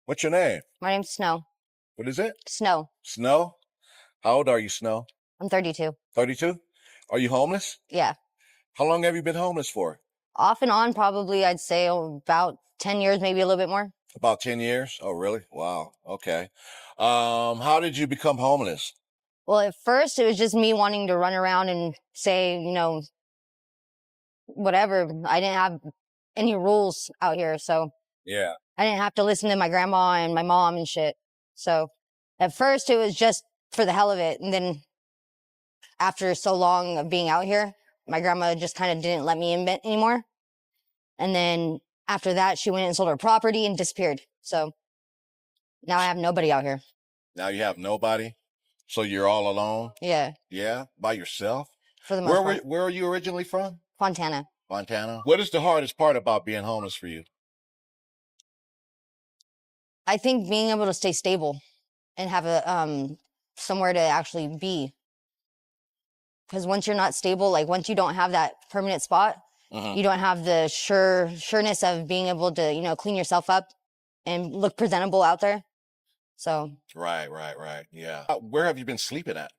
What's your name? My name's Snow. What is it? Snow. Snow? How old are you, Snow? I'm 32. 32? Are you homeless? Yeah. How long have you been homeless for? Off and on, probably, I'd say about 10 years, maybe a little bit more. About 10 years? Oh, really? Wow. Okay. How did you become homeless? Well, at first, it was just me wanting to run around and say, whatever. I didn't have any rules out here, so Yeah. I didn't have to listen to my grandma and my mom and shit. So at first, it was just for the hell of it. And then after so long of being out here, my grandma just kind of didn't let me in anymore. And then after that, she went and sold her property and disappeared. So now I have nobody out here. Now you have nobody? So you're all alone? Yeah, Yeah? By yourself? for the most part. Where are you originally from? Fontana. Montana? What is the hardest part about being homeless for you? I think being able to stay stable and have a somewhere to actually be. Because once you're not stable, like once you don't have that permanent spot, you don't have the sureness of being able to, clean yourself up and look presentable out there. So Right. Yeah. Where have you been sleeping at?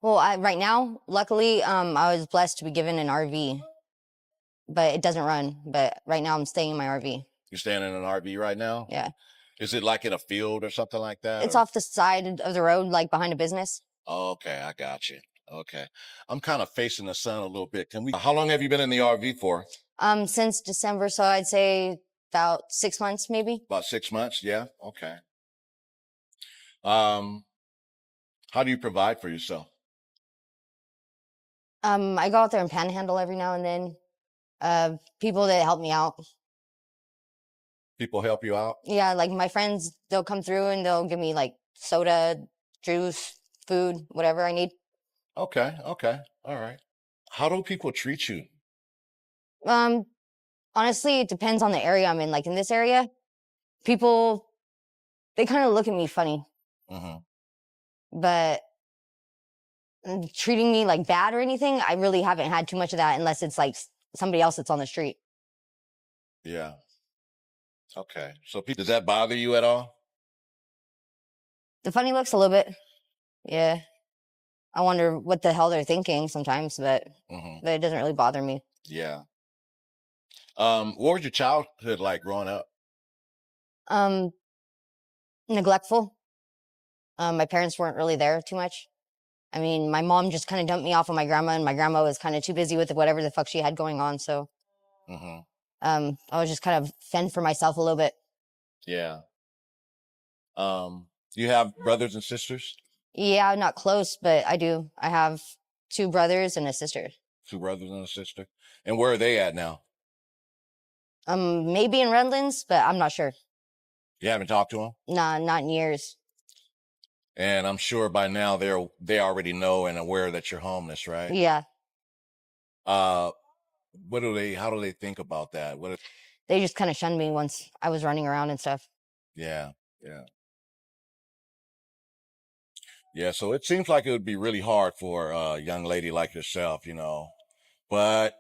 well, right now, luckily, I was blessed to be given an RV, but it doesn't run. But right now, I'm staying in my RV. You're staying in an RV right now? Yeah, Is it like in a field or something like that? it's or- off the side of the road, like behind a business. Oh, okay, I got you. Okay. I'm kind of facing the sun a little bit. How long have you been in the RV for? Since December, so I'd say about 6 months, maybe. About 6 months? Yeah. Okay. Um, how do you provide for yourself? I go out there and panhandle every now and then. People that help me out. People help you out? Yeah, like my friends, they'll come through and they'll give me like soda, juice, food, whatever I need. Okay. All right. How do people treat you? Um, Honestly, it depends on the area I'm in. Like in this area, people, they kind of look at me funny, hmm but treating me like bad or anything, I really haven't had too much of that unless it's like somebody else that's on the street. Yeah. Okay. So does that bother you at all? The funny looks a little bit. Yeah. I wonder what the hell they're thinking sometimes, but it doesn't really bother me. Yeah. What was your childhood like growing up? Um, Neglectful. My parents weren't really there too much. I mean, my mom just kind of dumped me off on my grandma, and my grandma was kind of too busy with whatever the fuck she had going on. So, hmm I was just kind of fend for myself a little bit. Yeah. Do you have brothers and sisters? Yeah, not close, but I do. I have 2 brothers and a sister. 2 brothers and a sister. And where are they at now? Maybe in Redlands, but I'm not sure. You haven't talked to them? Nah, not in years. And I'm sure by now they already know and aware that you're homeless, right? Yeah, Uh, how do they think about that? they just kind of shunned me once I was running around and stuff. Yeah. So it seems like it would be really hard for a young lady like yourself, but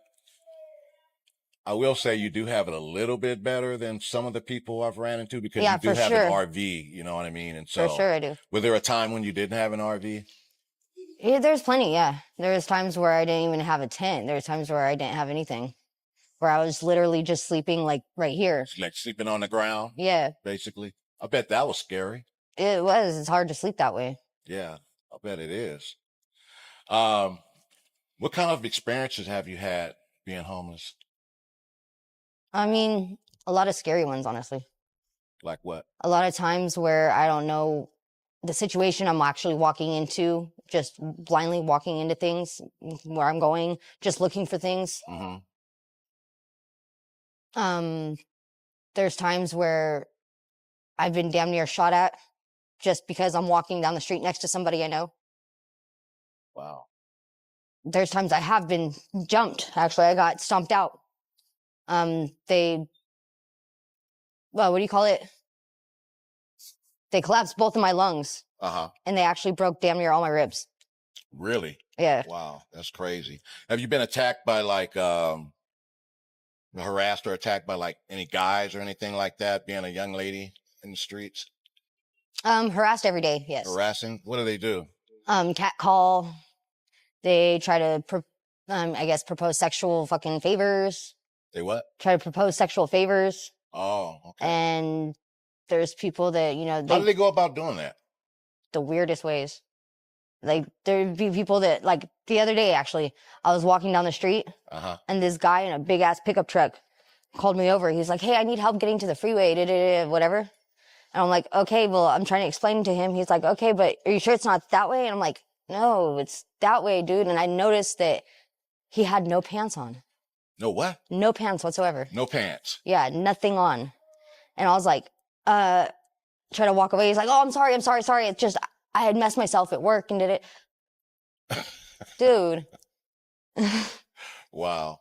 I will say you do have it a little bit better than some of the people I've ran into because Yeah, you do for have sure. an RV, you know what I mean? And For so sure, I do. was there a time when you didn't have an RV? Yeah, there's plenty. Yeah, there was times where I didn't even have a tent. There was times where I didn't have anything, where I was literally just sleeping like right here. Like sleeping on the ground, Yeah, basically. I bet that was scary. it was. It's hard to sleep that way. Yeah, I bet it is. Um, what kind of experiences have you had being homeless? I mean, a lot of scary ones, honestly. Like what? A lot of times where I don't know the situation I'm actually walking into, just blindly walking into things, where I'm going, just looking for things. hmm There's times where I've been damn near shot at just because I'm walking down the street next to somebody I know. Wow. There's times I have been jumped. Actually, I got stomped out. What do you call it? They collapsed both of my lungs, and they actually broke damn near all my ribs. Really? Yeah. Wow, that's crazy. Have you been attacked by harassed or attacked by like any guys or anything like that, being a young lady? in the streets? Harassed every day. Yes. Harassing? What do they do? Cat call. They try to, I guess, propose sexual fucking favors. They what? Try to propose sexual favors. Oh, okay. And there's people that, you know, How do they go about doing that? The weirdest ways. Like, there'd be people that, like, the other day, actually, I was walking down the street, and this guy in a big-ass pickup truck called me over. He's like, hey, I need help getting to the freeway, whatever. And I'm like, okay, well, I'm trying to explain to him. He's like, okay, but are you sure it's not that way? And I'm like, no, it's that way, dude. And I noticed that he had no pants on. No what? No pants whatsoever. No pants? Yeah, nothing on. And I was like, try to walk away. He's like, oh, I'm sorry. It's just, I had messed myself at work and did it. Dude. Wow.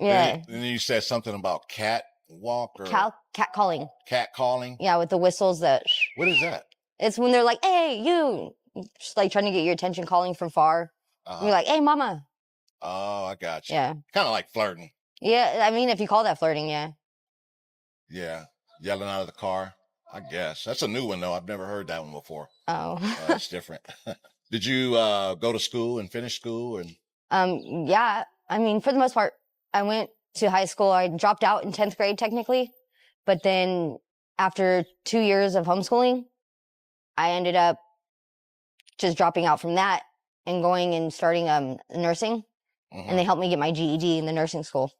Yeah. And then you said something about cat walk or cat calling. Cat calling? Yeah, with the whistles that. What is that? It's when they're like, hey, you. Just like trying to get your attention, calling from far. You're like, hey, mama. Oh, I got you. Yeah. Kind of like flirting. Yeah, I mean, if you call that flirting, yeah. Yeah. Yelling out of the car. I guess. That's a new one, though. I've never heard that one before. Oh. That's different. Did you go to school and finish school? Yeah. I mean, for the most part, I went to high school. I dropped out in 10th grade, technically. But then after 2 years of homeschooling, I ended up just dropping out from that and going and starting nursing. And they helped me get my GED in the nursing school.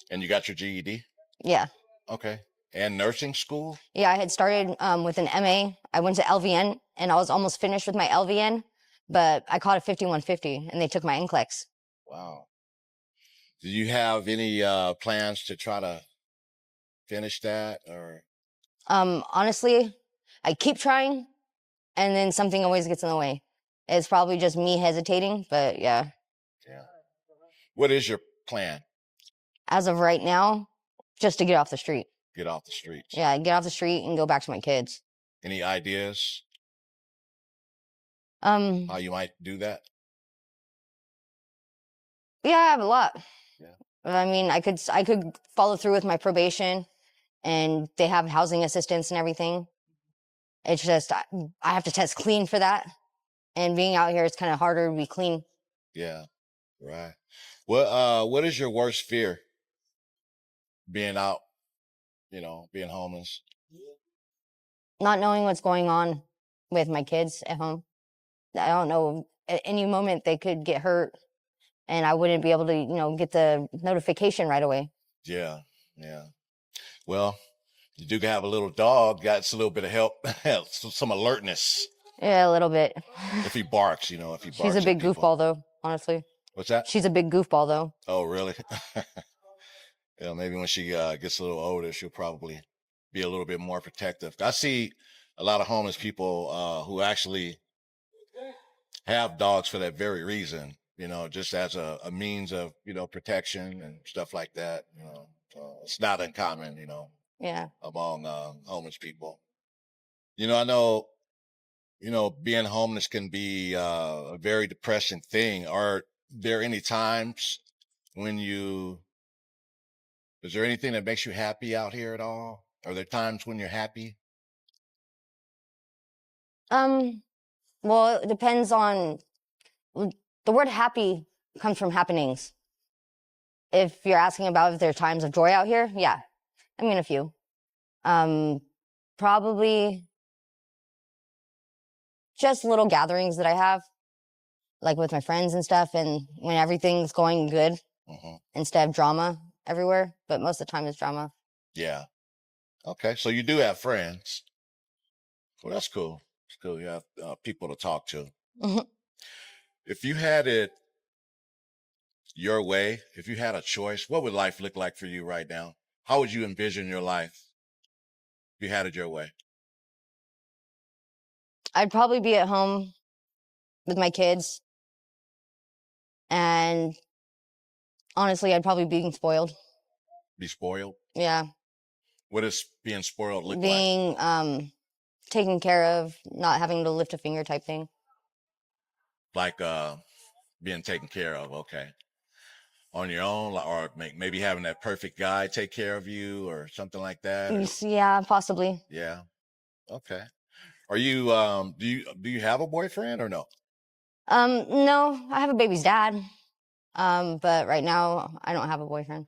And you got your GED? Yeah. Okay. And nursing school? Yeah, I had started with an MA. I went to LVN, and I was almost finished with my LVN, but I caught a 5150, and they took my NCLEX. Wow. Do you have any plans to try to finish that, or? Honestly, I keep trying, and then something always gets in the way. It's probably just me hesitating, but yeah. Yeah. What is your plan? As of right now, just to get off the street. Get off the streets. Yeah, get off the street and go back to my kids. Any ideas? How you might do that? Yeah, I have a lot. Yeah. I mean, I could follow through with my probation, and they have housing assistance and everything. It's just I have to test clean for that, and being out here, it's kind of harder to be clean. Yeah, right. What is your worst fear? Being out, being homeless. Not knowing what's going on with my kids at home. I don't know. At any moment they could get hurt, and I wouldn't be able to, get the notification right away. Yeah, yeah. Well, you do have a little dog. Got a little bit of help, some alertness. Yeah, a little bit. If he barks, if he barks. She's a big goofball, though, honestly. What's that? She's a big goofball, though. Oh, really? Yeah, maybe when she gets a little older, she'll probably be a little bit more protective. I see a lot of homeless people who actually have dogs for that very reason, just as a means of, protection and stuff like that. So it's not uncommon, Yeah. among homeless people. I know, being homeless can be a very depressing thing. Are there any times when is there anything that makes you happy out here at all? Are there times when you're happy? Well, it depends on the word happy comes from happenings. If you're asking about if there are times of joy out here, yeah. I mean, a few. Probably just little gatherings that I have, like with my friends and stuff, and when everything's going good instead of drama everywhere. But most of the time it's drama. Yeah. Okay. So you do have friends. Well, that's cool. It's cool. You have people to talk to. If you had it your way, if you had a choice, what would life look like for you right now? How would you envision your life if you had it your way? I'd probably be at home with my kids. And honestly, I'd probably be spoiled. Be spoiled? Yeah. What does being spoiled look like? Being taken care of, not having to lift a finger type thing. Like being taken care of, okay. on your own, or maybe having that perfect guy take care of you or something like that? Or, Yeah, possibly. yeah. Okay. Are you do you have a boyfriend or no? No, I have a baby's dad. But right now I don't have a boyfriend.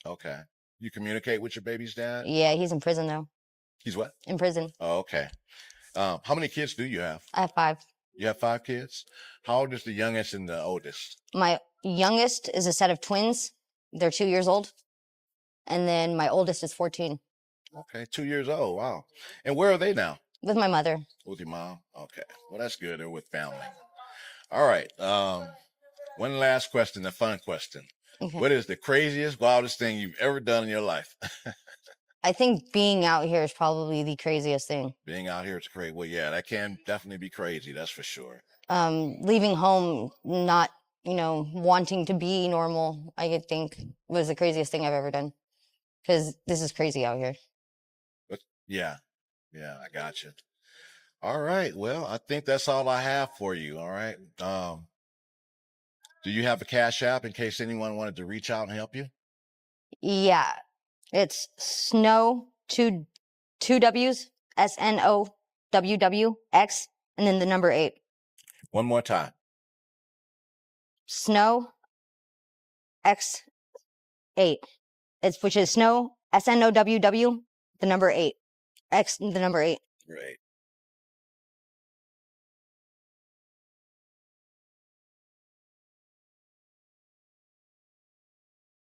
Okay. You communicate with your baby's dad? Yeah, he's in prison though. He's what? In prison. Oh, okay. How many kids do you have? I have 5. You have 5 kids? How old is the youngest and the oldest? My youngest is a set of twins. They're 2 years old. And then my oldest is 14 Okay, 2 years old. Wow. And where are they now? with my mother. With your mom? Okay. Well, that's good. They're with family. All right. One last question, a fun question. Okay. What is the craziest, wildest thing you've ever done in your life? I think being out here is probably the craziest thing. Being out here is crazy. Well, yeah, that can definitely be crazy. That's for sure. Leaving home, not, wanting to be normal, I think was the craziest thing I've ever done. Because this is crazy out here. But yeah, I got you. All right. Well, I think that's all I have for you. All right. Do you have a Cash App in case anyone wanted to reach out and help you? Yeah, it's Snow, two W's, SNOWWX, and then the number 8. One more time. Snow X8. Which is Snow, SNOWW, the number 8. X, the number 8. Great.